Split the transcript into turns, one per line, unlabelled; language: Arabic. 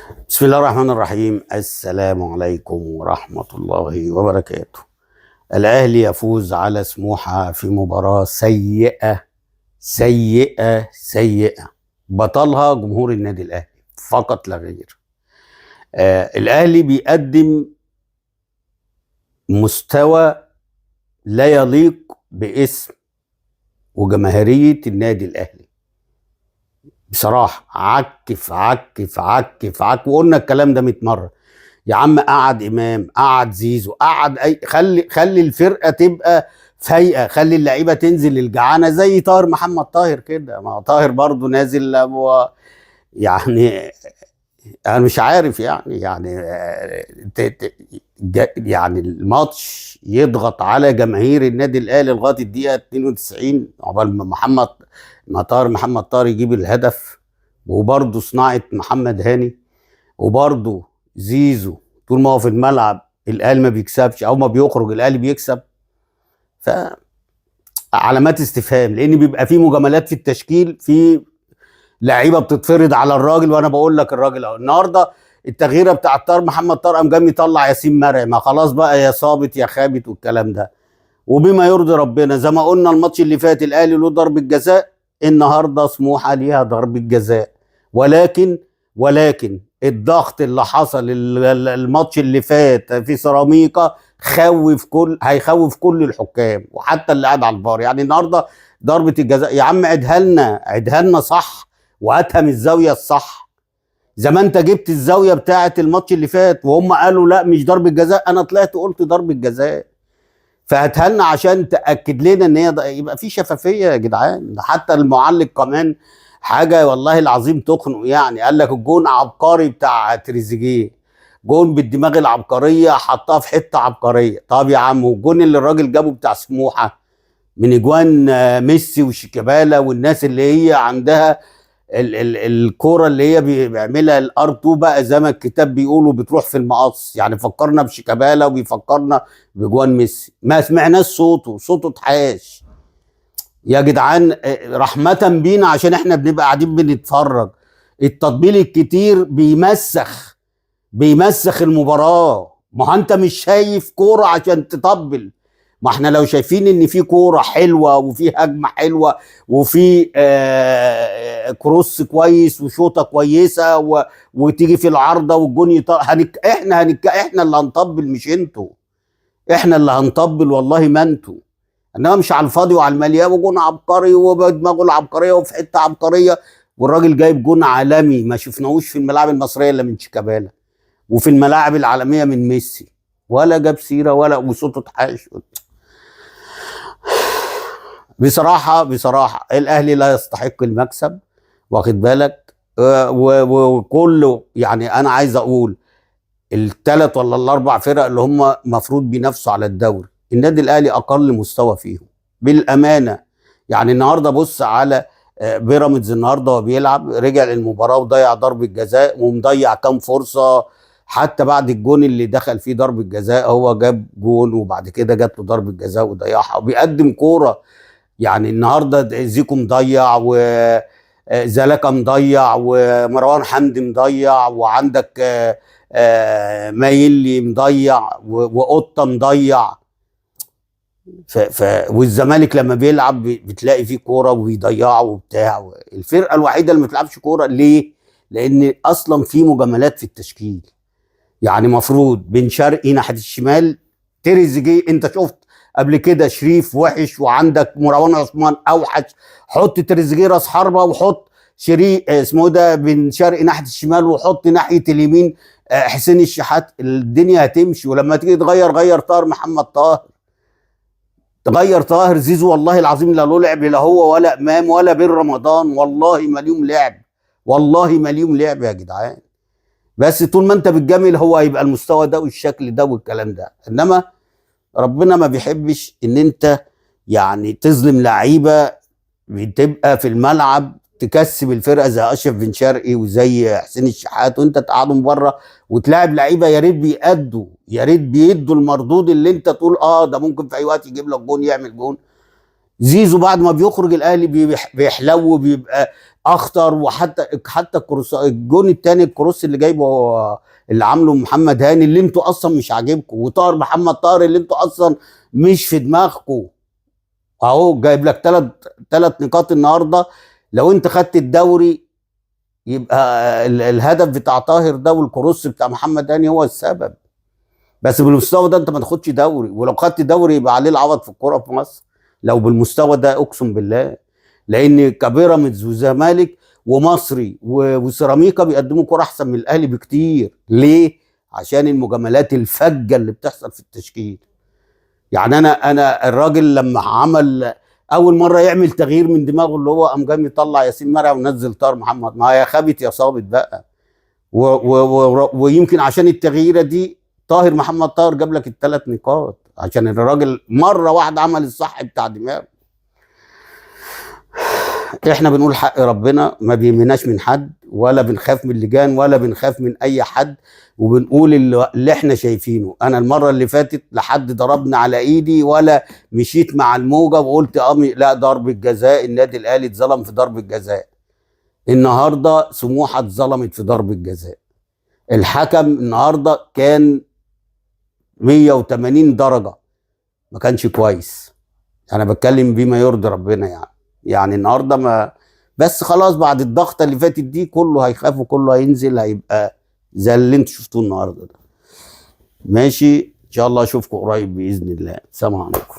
بسم الله الرحمن الرحيم. السلام عليكم ورحمة الله وبركاته. الأهلي يفوز على سموحة في مباراة سيئة سيئة سيئة، بطلها جمهور النادي الأهلي فقط لا غير. الأهلي بيقدم مستوى لا يليق باسم وجماهيرية النادي الأهلي. بصراحة عكف عكف عكف عكف، وقلنا الكلام ده 100 مرة. يا عم قعد إمام، قعد زيزو، قعد خلي الفرقة تبقى فايقة، خلي اللعيبة تنزل الجعانة زي طاهر محمد طاهر كده. ما طاهر برضو نازل يعني انا مش عارف يعني الماتش يضغط على جماهير النادي الاهلي لغايه الدقيقه 92 عقبال ما طاهر محمد طاهر يجيب الهدف، وبرضه صناعه محمد هاني، وبرضه زيزو طول ما هو في الملعب الاهلي ما بيكسبش، او ما بيخرج الاهلي بيكسب. ف علامات استفهام، لان بيبقى في مجاملات في التشكيل، في لعيبه بتتفرض على الراجل. وانا بقول لك الراجل اهو النهارده التغييره بتاع طاهر محمد طاهر قام جاي يطلع ياسين مرعي، ما خلاص بقى يا صابت يا خابت والكلام ده. وبما يرضي ربنا زي ما قلنا الماتش اللي فات الاهلي له ضربه جزاء، النهارده سموحه ليها ضربه جزاء. ولكن الضغط اللي حصل الماتش اللي فات في سيراميكا هيخوف كل الحكام وحتى اللي قاعد على الفار. يعني النهارده ضربه الجزاء يا عم عيدها لنا صح، وهاتها من الزاويه الصح. زي ما انت جبت الزاويه بتاعه الماتش اللي فات وهم قالوا لا مش ضربه جزاء، انا طلعت قلت ضربه جزاء. فهاتها لنا عشان تاكد لنا ان هي يبقى في شفافيه يا جدعان. حتى المعلق كمان حاجه والله العظيم تخنق، يعني قال لك الجون عبقري بتاع تريزيجيه، جون بالدماغ العبقريه حطها في حته عبقريه. طب يا عم والجون اللي الراجل جابه بتاع سموحه من اجوان ميسي وشيكابالا والناس اللي هي عندها الكوره اللي هي بيعملها الار 2 بقى زي ما الكتاب بيقولوا بتروح في المقص، يعني فكرنا بشيكابالا وبيفكرنا بجوان ميسي. ما سمعناش صوته اتحاش يا جدعان، رحمه بينا عشان احنا بنبقى قاعدين بنتفرج. التطبيل الكتير بيمسخ المباراه. ما هو انت مش شايف كوره عشان تطبل. ما احنا لو شايفين ان في كوره حلوه وفي هجمه حلوه وفي كروس كويس وشوطه كويسه وتيجي في العارضه والجون احنا اللي هنطبل مش انتوا. احنا اللي هنطبل والله ما انتوا. انما مش على الفاضي وعلى المليان وجون عبقري وبدماغه العبقريه وفي حته عبقريه، والراجل جايب جون عالمي ما شفناهوش في الملاعب المصريه الا من شيكابالا، وفي الملاعب العالميه من ميسي، ولا جاب سيره ولا وصوته اتحاش. بصراحة الأهلي لا يستحق المكسب، واخد بالك؟ وكله يعني أنا عايز أقول الثلاث ولا الأربع فرق اللي هم مفروض بينافسوا على الدوري، النادي الأهلي أقل مستوى فيهم بالأمانة. يعني النهارده بص على بيراميدز، النهارده هو بيلعب رجع للمباراة وضيع ضربة جزاء ومضيع كام فرصة. حتى بعد الجون اللي دخل فيه ضربة جزاء هو جاب جون وبعد كده جات له ضربة جزاء وضيعها وبيقدم كورة. يعني النهارده زيكو مضيع وزلاكا مضيع ومروان حمدي مضيع وعندك مايلي مضيع وقطه مضيع. والزمالك لما بيلعب بتلاقي فيه كوره وبيضيعوا وبتاع. الفرقه الوحيده اللي ما بتلعبش كوره ليه؟ لان اصلا في مجاملات في التشكيل. يعني مفروض بن شرقي ناحيه الشمال، تريزيجيه انت شفت قبل كده شريف وحش وعندك مروان عثمان اوحش، حط تريزيجيه راس حربه وحط شريف اسمه ده بن شرقي ناحيه الشمال وحط ناحيه اليمين حسين الشحات، الدنيا هتمشي. ولما تيجي غير طاهر محمد طاهر، تغير طاهر. زيزو والله العظيم لا له لعب، لا هو ولا امام ولا بن رمضان، والله ما ليهم لعب، والله ما ليهم لعب يا جدعان. بس طول ما انت بتجامل هو هيبقى المستوى ده والشكل ده والكلام ده. انما ربنا ما بيحبش ان انت يعني تظلم لعيبه بتبقى في الملعب تكسب الفرقه زي اشرف بن شرقي وزي حسين الشحات، وانت تقعدهم بره وتلاعب لعيبه يا ريت بيدوا المردود اللي انت تقول ده ممكن في اي وقت يجيب لك جون يعمل جون. زيزو بعد ما بيخرج الاهلي بيحلو، بيبقى اخطر. وحتى الكروس، الجون الثاني الكروس اللي جايبه اللي عامله محمد هاني اللي انتوا اصلا مش عاجبكم، وطاهر محمد طاهر اللي انتوا اصلا مش في دماغكم، اهو جايب لك ثلاث نقاط النهارده. لو انت خدت الدوري يبقى الهدف بتاع طاهر ده والكروس بتاع محمد هاني هو السبب. بس بالمستوى ده انت ما تاخدش دوري، ولو خدت دوري يبقى عليه العوض في الكوره في مصر لو بالمستوى ده، اقسم بالله. لان كبيراميدز وزمالك ومصري وسيراميكا بيقدموا كوره احسن من الاهلي بكتير. ليه؟ عشان المجاملات الفجه اللي بتحصل في التشكيل. يعني انا الراجل لما عمل اول مره يعمل تغيير من دماغه، اللي هو قام جاي يطلع ياسين مرعي ونزل طاهر محمد، ما يا خابت يا صابت بقى. ويمكن عشان التغييره دي طاهر محمد طاهر جاب لك الثلاث نقاط، عشان الراجل مره واحده عمل الصح بتاع دماغه. احنا بنقول حق ربنا، ما بيهمناش من حد، ولا بنخاف من اللجان، ولا بنخاف من اي حد، وبنقول اللي احنا شايفينه. انا المره اللي فاتت لحد ضربني على ايدي ولا مشيت مع الموجه وقلت لا ضربه جزاء، النادي الاهلي اتظلم في ضربه جزاء. النهارده سموحه اتظلمت في ضربه جزاء. الحكم النهارده كان 180 درجه، ما كانش كويس. انا بتكلم بما يرضي ربنا يعني النهارده ما، بس خلاص بعد الضغطه اللي فاتت دي كله هيخاف وكله هينزل، هيبقى زي اللي انتوا شفتوه النهارده ده. ماشي ان شاء الله اشوفكم قريب باذن الله. سلام عليكم.